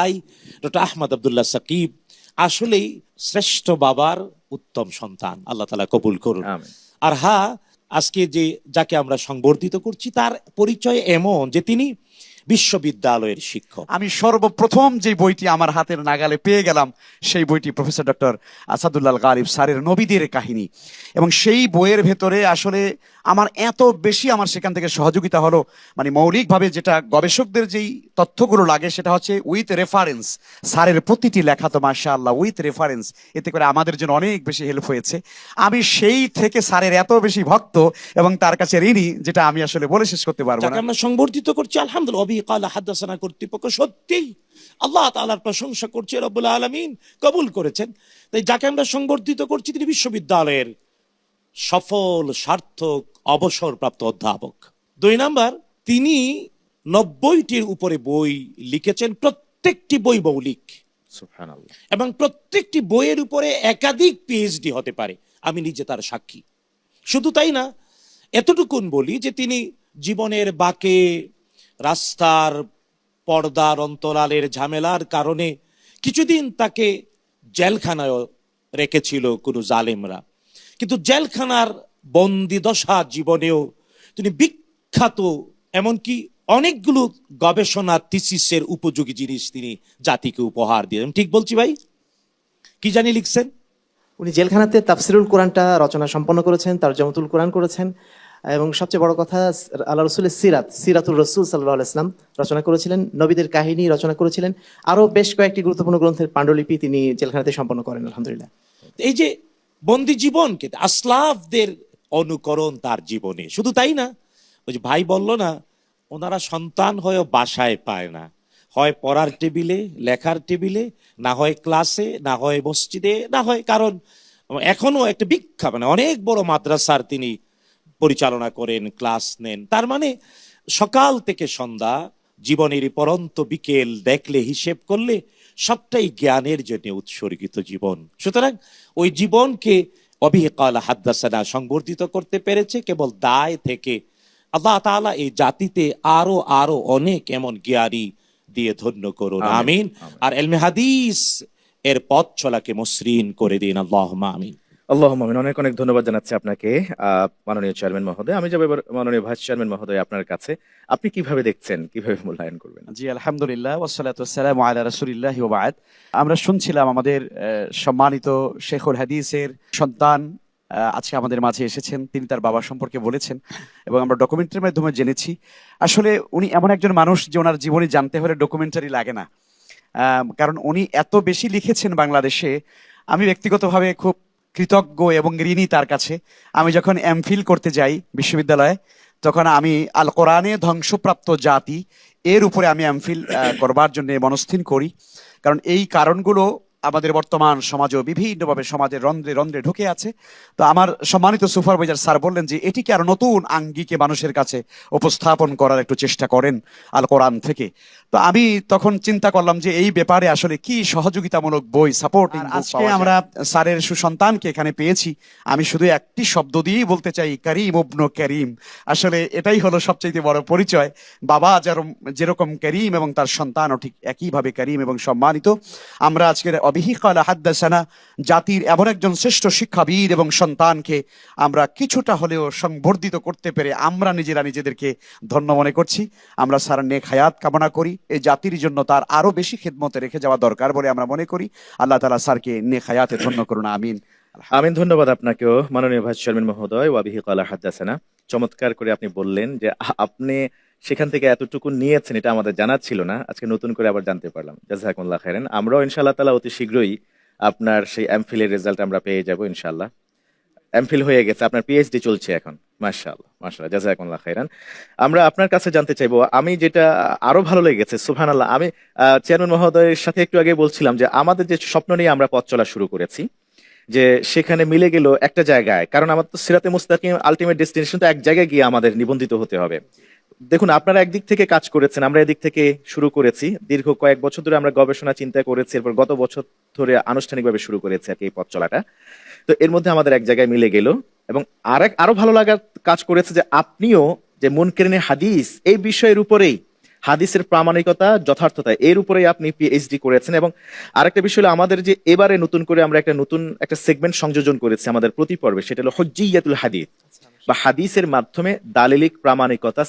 ভাই ডক্টর আহমদ আব্দুল্লাহ সাকিব আসলেই শ্রেষ্ঠ বাবার উত্তম সন্তান, আল্লাহ তাআলা কবুল করুন। আমিন। আর হ্যাঁ, আজকে যাকে আমরা সংবর্ধিত করছি তার পরিচয় এমন যে তিনি বিশ্ববিদ্যালয়ের শিক্ষক। আমি সর্বপ্রথম যে বইটি আমার হাতের নাগালে পেয়ে গেলাম সেই বইটি প্রফেসর ডক্টর আসাদুল্লাহ গালিব স্যারের নবীদের কাহিনী, এবং সেই বইয়ের ভেতরে আসলে আমার এত বেশি আমার সেখান থেকে সহযোগিতা হলো, মানে মৌলিকভাবে যেটা গবেষকদের যেই তথ্যগুলো লাগে সেটা হচ্ছে উইথ রেফারেন্স। স্যারের প্রতিটি লেখা তো মাশাআল্লাহ উইথ রেফারেন্স, এতে করে আমাদের জন্য অনেক বেশি হেল্প হয়েছে। আমি সেই থেকে স্যারের এত বেশি ভক্ত এবং তার কাছে ঋণী, যেটা আমি আসলে বলে শেষ করতে পারবো যাকে না। আমরা সংবর্ধিত করছি আলহামদুলিল্লাহ, অবি কালা হাদাসানা কর্তৃপক্ষ সত্যিই আল্লাহ তাআলার প্রশংসা করছে, রব্বুল আলামিন কবুল করেছেন। তাই যাকে আমরা সংবর্ধিত করছি তিনি বিশ্ববিদ্যালয়ের সফল সার্থক অবসরপ্রাপ্ত অধ্যাপক। 2 নাম্বার, তিনি 90টির উপরে বই লিখেছেন, প্রত্যেকটি বই মৌলিক সুবহানাল্লাহ। এবং প্রত্যেকটি বইয়ের উপরে একাধিক পিএইচডি হতে পারে, আমি নিজে তার সাক্ষী। শুধু তাই না, এতটুকুন বলি যে তিনি জীবনের বাঁকে রাস্তার পর্দার অন্তরালের ঝামেলার কারণে কিছুদিন তাকে জেলখানায় রেখেছিল কোনো জালেমরা, কিন্তু জেলখানার বন্দি দশা জীবনেও তিনি বিখ্যাত, এমনকি অনেকগুলো গবেষণা থিসিসের উপযোগী জিনিস তিনি জাতিকে উপহার দিলেন। ঠিক বলছি ভাই? কি জানি লিখছেন? উনি জেলখানাতে তাফসিরুল কোরআনটা রচনা সম্পন্ন করেছেন, তরজমাতুল কোরআন করেছেন, এবং সবচেয়ে বড় কথা আল্লাহ রসুলের সিরাতুর রসুল সাল্লাল্লাহু আলাইহি ওয়াসাল্লাম রচনা করেছিলেন, নবীদের কাহিনী রচনা করেছিলেন, আরো বেশ কয়েকটি গুরুত্বপূর্ণ গ্রন্থের পাণ্ডুলিপি তিনি জেলখানাতে সম্পন্ন করেন আলহামদুলিল্লাহ। এই যে বন্দি জীবনকে আসলাফদের অনুকরণ তার জীবনে, শুধু তাই না, ওই যে ভাই বলল না, ওনারা সন্তান হয়েও বাসায় পায় না, হয় পড়ার টেবিলে লেখার টেবিলে, না হয় ক্লাসে, না হয় মসজিদে, না হয় কারণ এখনো একটা বিখ্যাত মানে অনেক বড় মাদ্রাসার তিনি পরিচালনা করেন, ক্লাস নেন। তার মানে সকাল থেকে সন্ধ্যা জীবনের পরন্ত বিকেল দেখলে হিসেব করলে সবটাই জ্ঞানের জন্য উৎসর্গিত জীবন। সুতরাং ওই জীবনকে অবিহি কালা হাদাসানা সংবর্ধিত করতে পেরেছে কেবল দায় থেকে। আল্লাহ তাআলা এই জাতিতে আরো আরো অনেক এমন জ্ঞানী দিয়ে ধন্য করুন, আমিন। আর ইলমে হাদিস এর পথ চলাকে মসৃণ করে দিন, আল্লাহুম্মা আমিন। আল্লাহুম্মা আমিন। অনেক অনেক ধন্যবাদ জানাচ্ছি আপনাকে মাননীয় চেয়ারম্যান মহোদয়। আমি যাবো এবার মাননীয় ভাইস চেয়ারম্যান মহোদয় আপনার কাছে। আপনি কিভাবে দেখছেন, কিভাবে মূল্যায়ন করবেন? জি আলহামদুলিল্লাহ, ওয়াসসালাতু ওয়াসসালামু আলা রাসূলিল্লাহি ওয়া বা'দ। আমরা শুনছিলাম আমাদের সম্মানিত শেখুল হাদিসের সন্তান আজকে আমাদের মাঝে এসেছেন, তিনি তার বাবা সম্পর্কে বলেছেন এবং আমরা ডকুমেন্টারির মাধ্যমে জেনেছি আসলে উনি এমন একজন মানুষ যে ওনার জীবনে জানতে হলে ডকুমেন্টারি লাগে না, কারণ উনি এত বেশি লিখেছেন বাংলাদেশে। আমি ব্যক্তিগতভাবে খুব কৃতজ্ঞ এবং ঋণী তার কাছে। আমি যখন এমফিল করতে যাই বিশ্ববিদ্যালয়ে, তখন আমি আল কোরআনে ধ্বংসপ্রাপ্ত জাতি এর উপরে আমি এমফিল করবার জন্য মনস্থির করি, কারণ এই কারণগুলো আমাদের বর্তমান সমাজেও বিভিন্নভাবে সমাজের রন্ধ্রে রন্ধ্রে ঢুকে আছে। তো আমার সম্মানিত সুপারভাইজার স্যার বললেন যে এটিকে আরো নতুন আঙ্গিকে মানুষের কাছে উপস্থাপন করার একটু চেষ্টা করেন আল কোরআন থেকে। তো আমি তখন চিন্তা করলাম যে এই ব্যাপারে আসলে কি সহযোগিতামূলক বই সাপোর্টিং। আজকে আমরা স্যারের সুসন্তানকে এখানে পেয়েছি, আমি শুধু একটি শব্দ দিয়েই বলতে চাই, করিম ইবনে করিম। আসলে এটাই হলো সবচেয়ে বড় পরিচয়। বাবা যেরকম করিম এবং তার সন্তানও ঠিক একইভাবে করিম এবং সম্মানিত। আমরা আজকের অবিহি কালা হাদাসানা জাতির এমন একজন শ্রেষ্ঠ শিক্ষাবিদ এবং সন্তানকে আমরা কিছুটা হলেও সংবর্ধিত করতে পেরে আমরা নিজেরা নিজেদেরকে ধন্য মনে করছি। আমরা স্যার নেক হায়াত কামনা করি, এই জাতির জন্য তার আরো বেশি খেদমতে রেখে যাওয়া দরকার বলে আমরা মনে করি। আল্লাহ তাআলা স্যারকে নেক হায়াতে ধন্য করুন, আমিন। আমিন। ধন্যবাদ আপনাকেও মাননীয় ভাইস চেয়ারম্যান মহোদয়। ওয়াবিহি কালা হাদাসানা, চমৎকার করে আপনি বললেন যে আপনি সেখান থেকে এতটুকু নিয়েছেন, এটা আমাদের জানা ছিল না, আজকে নতুন করে আবার জানতে পারলাম। জাযাকুমুল্লাহ খাইরান। আমরাও ইনশাআল্লাহ তাআলা অতি শীঘ্রই আপনার সেই এমফিলের রেজাল্ট আমরা পেয়ে যাব ইনশাআল্লাহ। এমফিল হয়ে গেছে, আপনার পিএইচডি চলছে এখন, মাশাআল্লাহ মাশাআল্লাহ, জাযাকুমুল্লাহ খাইরান। আমরা আপনার কাছে জানতে চাইবো, আমি যেটা আরো ভালো লেগেছে, সুবহানাল্লাহ, আমি চেয়ারম্যান মহোদয়ের সাথে একটু আগে বলছিলাম যে আমাদের যে স্বপ্ন নিয়ে আমরা পথ চলা শুরু করেছি, যে সেখানে মিলে গেল একটা জায়গায়, কারণ আমার তো সিরাতে মুস্তাকিম আলটিমেট ডেস্টিনেশন তো এক জায়গায় গিয়ে আমাদের নিবন্ধিত হতে হবে। দেখুন, আপনারা একদিক থেকে কাজ করেছেন, আমরা এদিক থেকে শুরু করেছি। দীর্ঘ কয়েক বছর ধরে আমরা গবেষণা চিন্তা করেছি, এরপর গত বছর ধরে আনুষ্ঠানিকভাবে শুরু করেছি আর কি এই পথ চলাটা। তো এর মধ্যে আমাদের এক জায়গায় মিলে গেল, এবং আরো ভালো লাগার কাজ করেছে যে আপনিও যে মুনকারিনে হাদিস এই বিষয়ের উপরেই হাদিসের প্রামাণিকতা, যথার্থতা, এর উপরেই আপনি পিএইচডি করেছেন। এবং আরেকটা বিষয় হলো, আমাদের যে এবারে নতুন করে আমরা একটা সেগমেন্ট সংযোজন করেছি আমাদের প্রতি পর্বে, সেটা হলো হুজ্জিয়াতুল হাদিস বা হাদিসের মাধ্যমে দালিলিক প্রামাণিকতা